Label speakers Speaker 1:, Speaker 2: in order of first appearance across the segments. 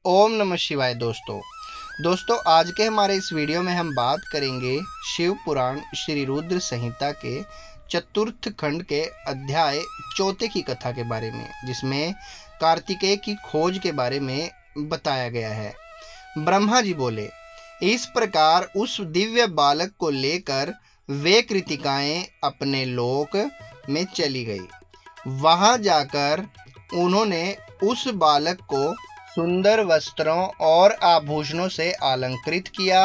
Speaker 1: ओम नमः शिवाय। दोस्तों आज के हमारे इस वीडियो में हम बात करेंगे शिव पुराण श्री रुद्र संहिता के चतुर्थ खंड के अध्याय चौथे की कथा के बारे में, जिसमें कार्तिकेय की खोज के बारे में बताया गया है। ब्रह्मा जी बोले, इस प्रकार उस दिव्य बालक को लेकर वे कृतिकाएं अपने लोक में चली गई। वहां जाकर उन्होंने उस बालक को सुंदर वस्त्रों और आभूषणों से अलंकृत किया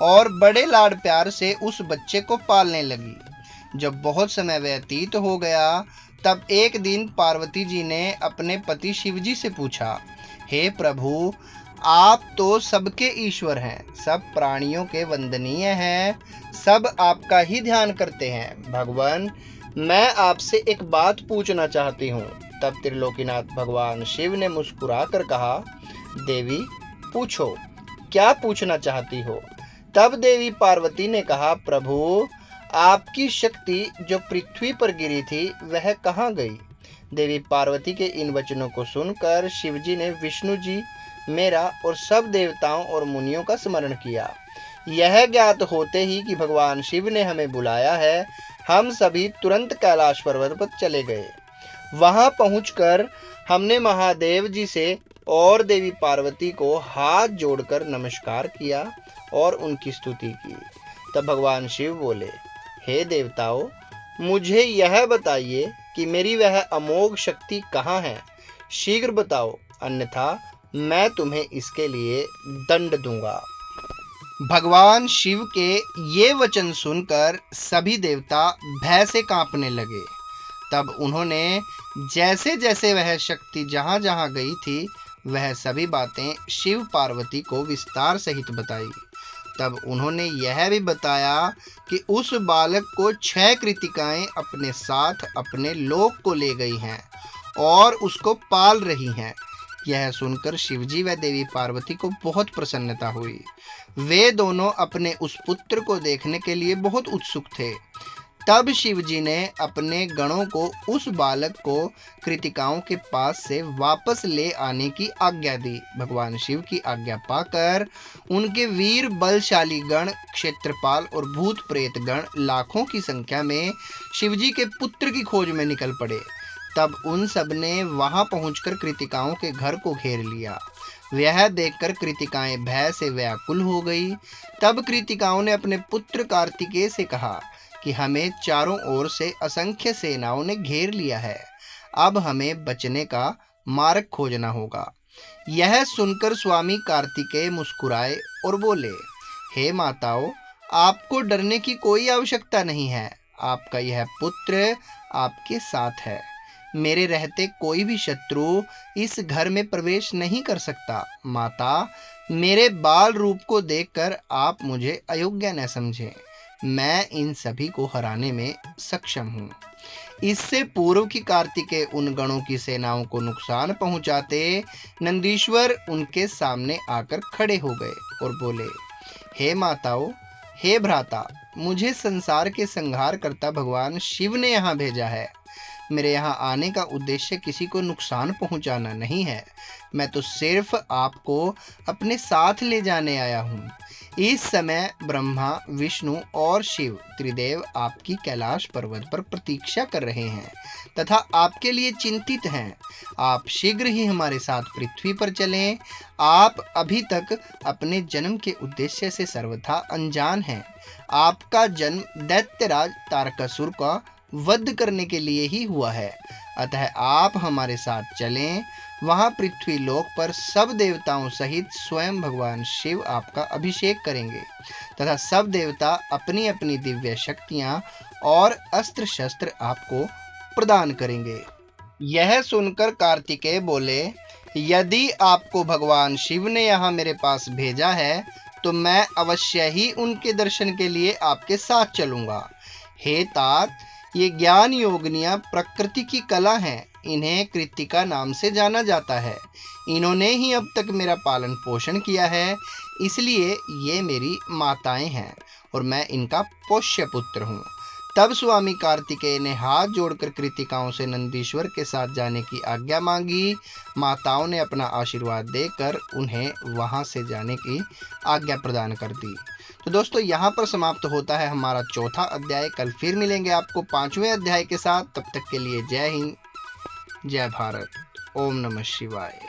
Speaker 1: और बड़े लाड प्यार से उस बच्चे को पालने लगी। जब बहुत समय व्यतीत हो गया, तब एक दिन पार्वती जी ने अपने पति शिवजी से पूछा, हे प्रभु, आप तो सबके ईश्वर हैं, सब प्राणियों के वंदनीय हैं, सब आपका ही ध्यान करते हैं। भगवान, मैं आपसे एक बात पूछना चाहती हूँ। तब त्रिलोकीनाथ भगवान शिव ने मुस्कुराकर कहा, देवी पूछो, क्या पूछना चाहती हो। तब देवी पार्वती ने कहा, प्रभु, आपकी शक्ति जो पृथ्वी पर गिरी थी वह कहाँ गई। देवी पार्वती के इन वचनों को सुनकर शिवजी ने विष्णु जी, मेरा और सब देवताओं और मुनियों का स्मरण किया। यह ज्ञात होते ही कि भगवान शिव ने हमें बुलाया है, हम सभी तुरंत कैलाश पर्वत पर चले गए। वहां पहुंचकर हमने महादेव जी से और देवी पार्वती को हाथ जोड़कर नमस्कार किया और उनकी स्तुति की। तब भगवान शिव बोले, हे देवताओं, मुझे यह बताइए कि मेरी वह अमोघ शक्ति कहाँ है। शीघ्र बताओ, अन्यथा मैं तुम्हें इसके लिए दंड दूंगा। भगवान शिव के ये वचन सुनकर सभी देवता भय से कांपने लगे। तब उन्होंने जैसे जैसे वह शक्ति जहां जहां गई थी, वह सभी बातें शिव पार्वती को विस्तार सहित बताई। तब उन्होंने यह भी बताया कि उस बालक को 6 कृतिकाएं अपने साथ अपने लोक को ले गई हैं और उसको पाल रही हैं। यह सुनकर शिवजी व देवी पार्वती को बहुत प्रसन्नता हुई। वे दोनों अपने उस पुत्र को देखने के लिए बहुत उत्सुक थे। तब शिवजी ने अपने गणों को उस बालक को कृतिकाओं के पास से वापस ले आने की आज्ञा दी। भगवान शिव की आज्ञा पाकर उनके वीर बलशाली गण, क्षेत्रपाल और भूत प्रेत गण लाखों की संख्या में शिवजी के पुत्र की खोज में निकल पड़े। तब उन सब ने वहां पहुंचकर कृतिकाओं के घर को घेर लिया। यह देखकर कृतिकाएं भय से व्याकुल हो गई। तब कृतिकाओं ने अपने पुत्र कार्तिकेय से कहा कि हमें चारों ओर से असंख्य सेनाओं ने घेर लिया है, अब हमें बचने का मार्ग खोजना होगा। यह सुनकर स्वामी कार्तिकेय मुस्कुराए और बोले, हे माताओं, आपको डरने की कोई आवश्यकता नहीं है। आपका यह पुत्र आपके साथ है। मेरे रहते कोई भी शत्रु इस घर में प्रवेश नहीं कर सकता। माता, मेरे बाल रूप को देखकर आप मुझे अयोग्य न समझें। मैं इन सभी को हराने में सक्षम हूँ। इससे पूर्व की कार्तिकेय उन गणों की सेनाओं को नुकसान पहुंचाते, नंदीश्वर उनके सामने आकर खड़े हो गए और बोले, हे माताओं, हे भ्राता, मुझे संसार के संहार करता भगवान शिव ने यहाँ भेजा है। मेरे यहाँ आने का उद्देश्य किसी को नुकसान पहुंचाना नहीं है। मैं तो सिर्फ आपको अपने साथ ले जाने आया हूँ। इस समय ब्रह्मा, विष्णु और शिव त्रिदेव आपकी कैलाश पर्वत पर प्रतीक्षा कर रहे हैं तथा आपके लिए चिंतित हैं। आप शीघ्र ही हमारे साथ पृथ्वी पर चलें। आप अभी तक अपने जन्म के उद्देश्य से सर्वथा अनजान हैं। आपका जन्म दैत्यराज तारकासुर का वध करने के लिए ही हुआ है। अतः आप हमारे साथ चलें। वहां पृथ्वी लोक पर सब देवताओं सहित स्वयं भगवान शिव आपका अभिषेक करेंगे तथा सब देवता अपनी अपनी दिव्य शक्तियां और अस्त्र शस्त्र आपको प्रदान करेंगे। यह सुनकर कार्तिकेय बोले, यदि आपको भगवान शिव ने यहाँ मेरे पास भेजा है, तो मैं अवश्य ही उनके दर्शन के लिए आपके साथ चलूंगा। हे तात, ये ज्ञान योगिनियां प्रकृति की कला हैं। इन्हें कृतिका नाम से जाना जाता है। इन्होंने ही अब तक मेरा पालन पोषण किया है, इसलिए ये मेरी माताएं हैं और मैं इनका पोष्य पुत्र हूँ। तब स्वामी कार्तिकेय ने हाथ जोड़कर कृतिकाओं से नंदीश्वर के साथ जाने की आज्ञा मांगी। माताओं ने अपना आशीर्वाद देकर उन्हें वहां से जाने की आज्ञा प्रदान कर दी। तो दोस्तों यहाँ पर समाप्त होता है हमारा चौथा अध्याय। कल फिर मिलेंगे आपको 5वें अध्याय के साथ। तब तक के लिए जय हिंद, जय भारत, ओम नमः शिवाय।